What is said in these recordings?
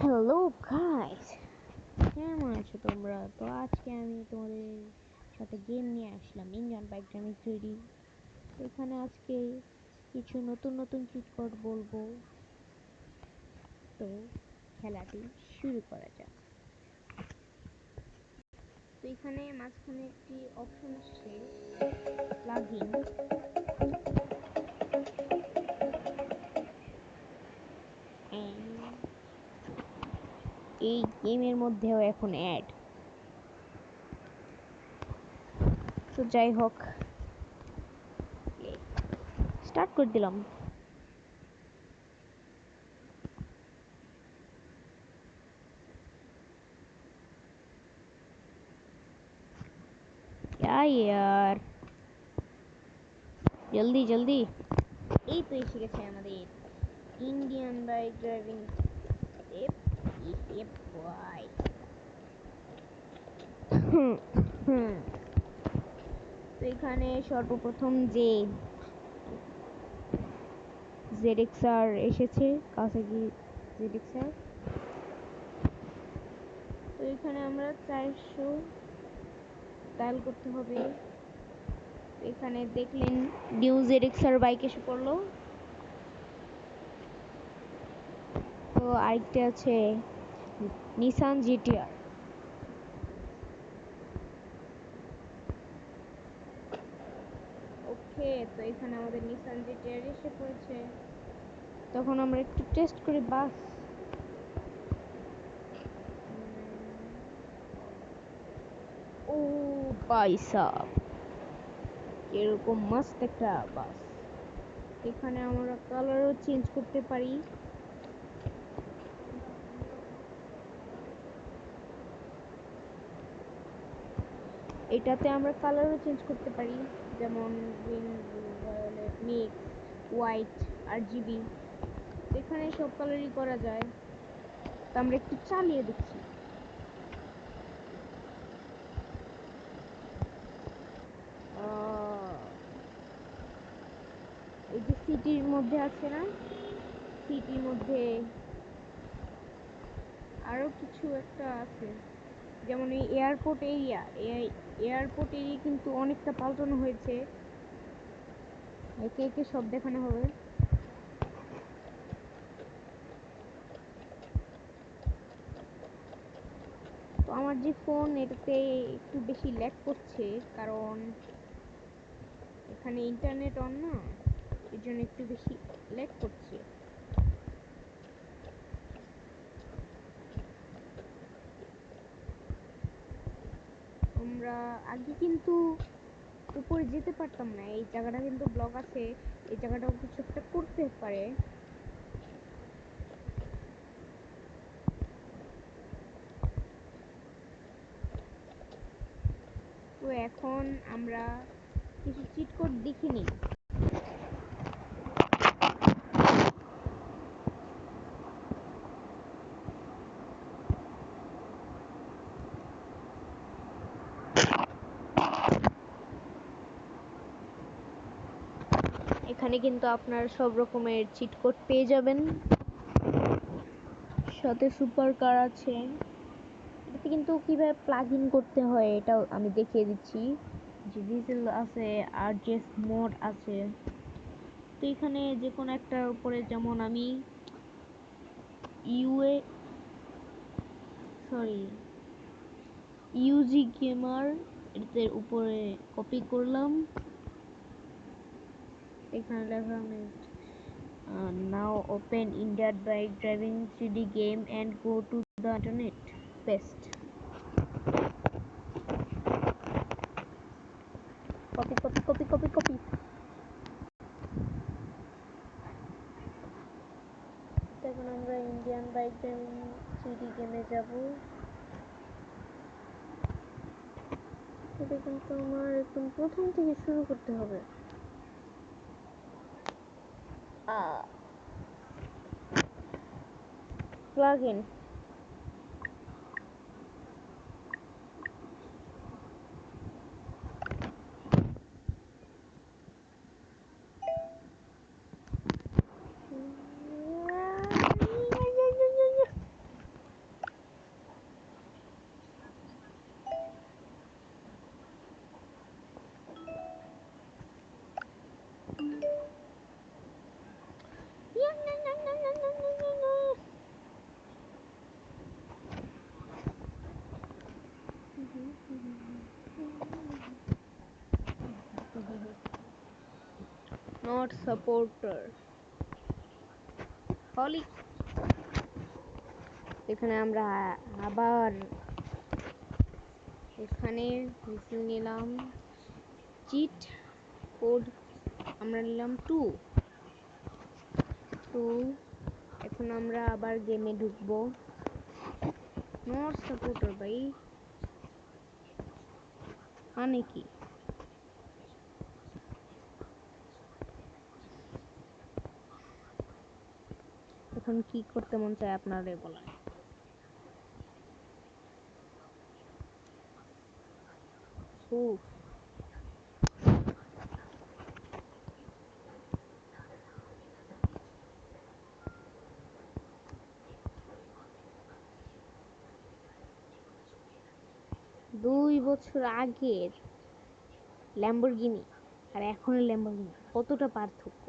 Hello guys, কেমন আছো তোমরা? তো আজকে আমি তোমাদের সাথে গেম নিয়ে আসলাম, ইন্ডিয়ান বাইক ড্রাইভিং 3D। তো এখানে আজকে কিছু নতুন নতুন চিট কোড বলবো। তো খেলাটি শুরু করা যাক। তো এখানে মাঝখানে একটি অপশন আসছে প্লাগইন। এই গেমের মধ্যেও এখন অ্যাড। তো যাই হোক, স্টার্ট করে দিলাম। क्या यार, জলদি জলদি। এই তো এসে গেছে আমাদের ইন্ডিয়ান বাইক ড্রাইভিং এপ এপ ওয়াই। তো এখানে সর্বপ্রথম যে ZX-R এসেছে, কাওয়াসাকি ZX-R। তো এখানে আমরা 400 ডায়াল করতে হবে। এখানে দেখলেন নিউ ZX-R বাইক এসে পড়লো। তো আরেকটা আছে নিসান GT-R। ওকে, তো এখানে আমাদের নিসান GT-R এসে পড়েছে। তখন আমরা একটু টেস্ট করি বাস। ও ভাই সাব, এরকম মস্ত একটা বাস। এখানে আমরা কালারও চেঞ্জ করতে পারি। এটাতে আমরা কালারও চেঞ্জ করতে পারি, যেমন green, violet, mix, white, RGB। এখানে সব কালারই করা যায়। তো আমরা একটু চালিয়ে দেখছি। এই যে সিটির মধ্যে আছে না, সিটির মধ্যে আরো কিছু একটা আছে, যেমন এই এয়ারপোর্ট এরিয়া। এয়ারপোর্ট এরিয়া কিন্তু অনেকটা পাল্টানো হয়েছে। একে একে সব দেখানো হবে। তো আমার যে ফোন, এটাতে একটু বেশি ল্যাগ করছে, কারণ এখানে ইন্টারনেট অন না, এর জন্য একটু বেশি ল্যাগ করছে। আমরা আগে কিন্তু উপরে যেতে পারতাম না। এই জায়গাটা কিন্তু ব্লক আছে, এই জায়গাটাও কিছু একটা করতে পারে। তো এখন আমরা কিছু চিট কোড দেখে নিই। এখানে কিন্তু আপনার সব রকমের চিট কোড পেয়ে যাবেন, সাথে সুপার কার আছে। এটাতে কিন্তু কিভাবে প্লাগ ইন করতে হয় এটাও আমি দেখিয়ে দিচ্ছি। যে ডিজেল আছে, RGS মোড আছে। তো এখানে যে কোনো একটার উপরে, যেমন আমি ইউএ সরি ইউজি গেমার এর উপরে কপি করলাম। এখানে লেখা আমি now open Indian bike driving 3D game and go to the internet paste. Copy copy copy copy copy. এখন আমরা ইন্ডিয়ান বাইক ড্রাইভিং 3D গেমে যাব। এটা কিন্তু আমার একদম প্রথম থেকে শুরু করতে হবে। Plug in. নট সাপোর্টার হলি। এখানে আমরা আবার এখানে রিসিভ নিলাম চিট কোড, আমরা নিলাম 2। এখন আমরা আবার গেমে ঢুকবো। নট সাপোর্টার ভাই মানে কি? এখন কি করতে মন চায় আপনাদের বলেন। 2 বছর আগের ল্যাম্বরগিনি আর এখনের ল্যাম্বরগিনি কতটা পার্থক্য।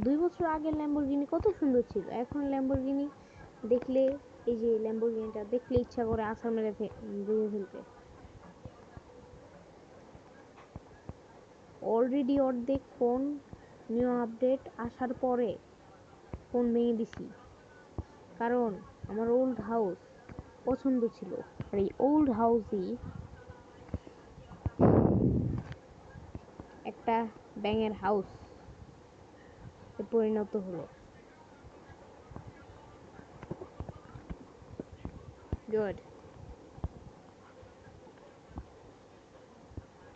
2 বছর আগের ল্যাম্বরগিনি কত সুন্দর ছিল, এখন ল্যাম্বরগিনি দেখলে, এই যে ল্যাম্বরগিনিটা দেখলে ইচ্ছা করে আছাড় মেরে ভেঙে ফেলতে। অলরেডি অর্ধেক ফোন নিউ আপডেট আসার পরে ফোন ভেঙে দিছি, কারণ আমার ওল্ড হাউস পছন্দ ছিল, আর এই ওল্ড হাউসই একটা ব্যাঙের হাউস পরিণত হলো। Good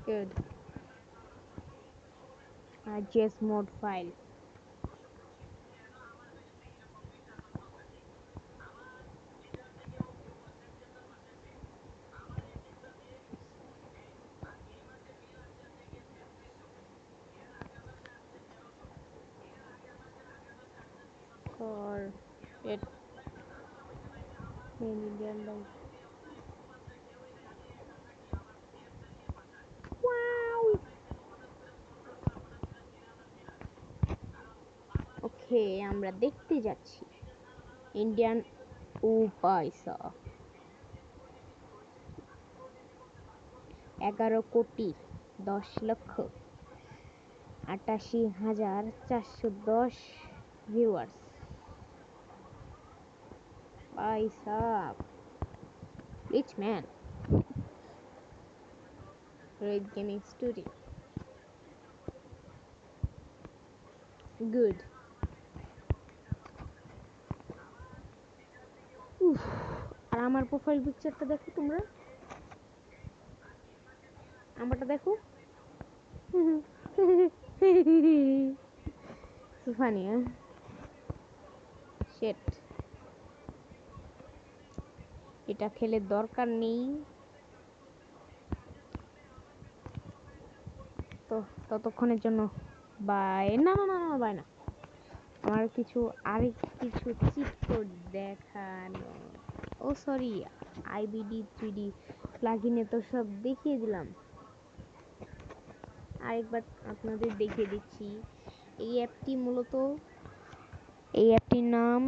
good. JS mod file. for it in Indian bank. Wow. Okay, আমরা দেখতে যাচ্ছি ইন্ডিয়ান পয়সা 11,10,88,410 ভিউয়ার্স। ভাই সাব rich man. Red gaming studio. Good. আর আমার প্রোফাইল পিকচারটা দেখো তোমরা, আমারটা দেখো। ফানি শেট। এটা খেলে দরকার নেই, তো ততক্ষণের জন্য বাই। না না না না বাই না, আমার আরেক কিছু চিত্র দেখানো। ও সরি, আইবিডি 3D প্লাগইনে তো সব দেখিয়ে দিলাম, আরেকবার আপনাদের দেখিয়ে দিচ্ছি। এই অ্যাপটির নাম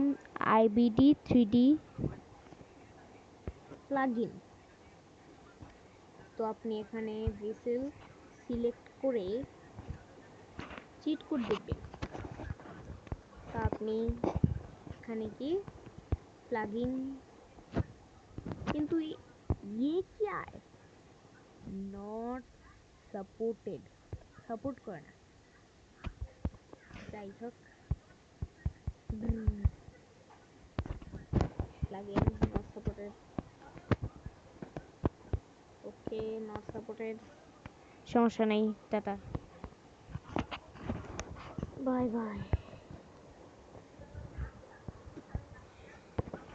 আইবিডি 3D প্লাগইন। তো আপনি এখানে ভেসেল সিলেক্ট করে চিট কোড দেখবেন। তো আপনি এখানে কি প্লাগইন, কিন্তু ये क्या है, নট সাপোর্টেড, সাপোর্ট করে না। যাই হোক, plugin not supported. Okay, not supported, সমস্যা নেই, টাটা বাই বাই।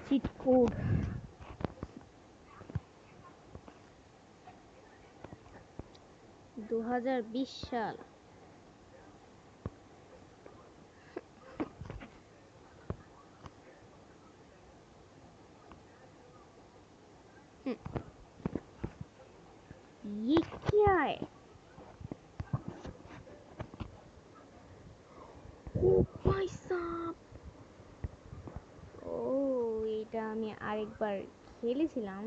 চিট কোড 2020 সাল। ये क्या है? ও ভাই সাব, ও এটা আমি আরেকবার খেলেছিলাম।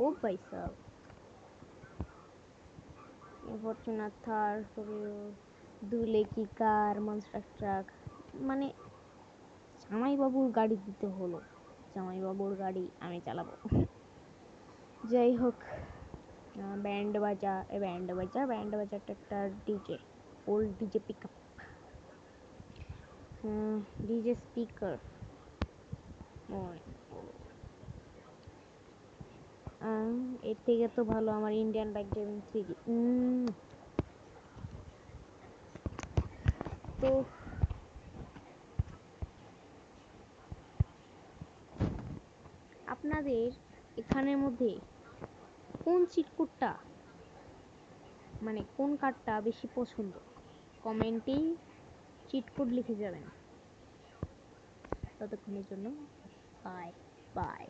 ও ভাই সাব, ফরচুনার থার, দুলে কি কার, মনস্টার ট্রাক, মানে জামাইবাবুর গাড়ি দিতে হলো, জামাইবাবুর গাড়ি আমি চালাবো। যাই হোক, ব্যান্ড বাজাটা একটা DJ, old DJ pick up, DJ speaker, এর থেকে তো ভালো আমার ইন্ডিয়ান বাইক ড্রাইভিং 3D। তো আপনাদের এখানের মধ্যে কোন চিটকুটটা, মানে কোন কারটা বেশি পছন্দ, কমেন্টেই চিটকুট লিখে যাবেন। ততক্ষণের জন্য বাই বাই।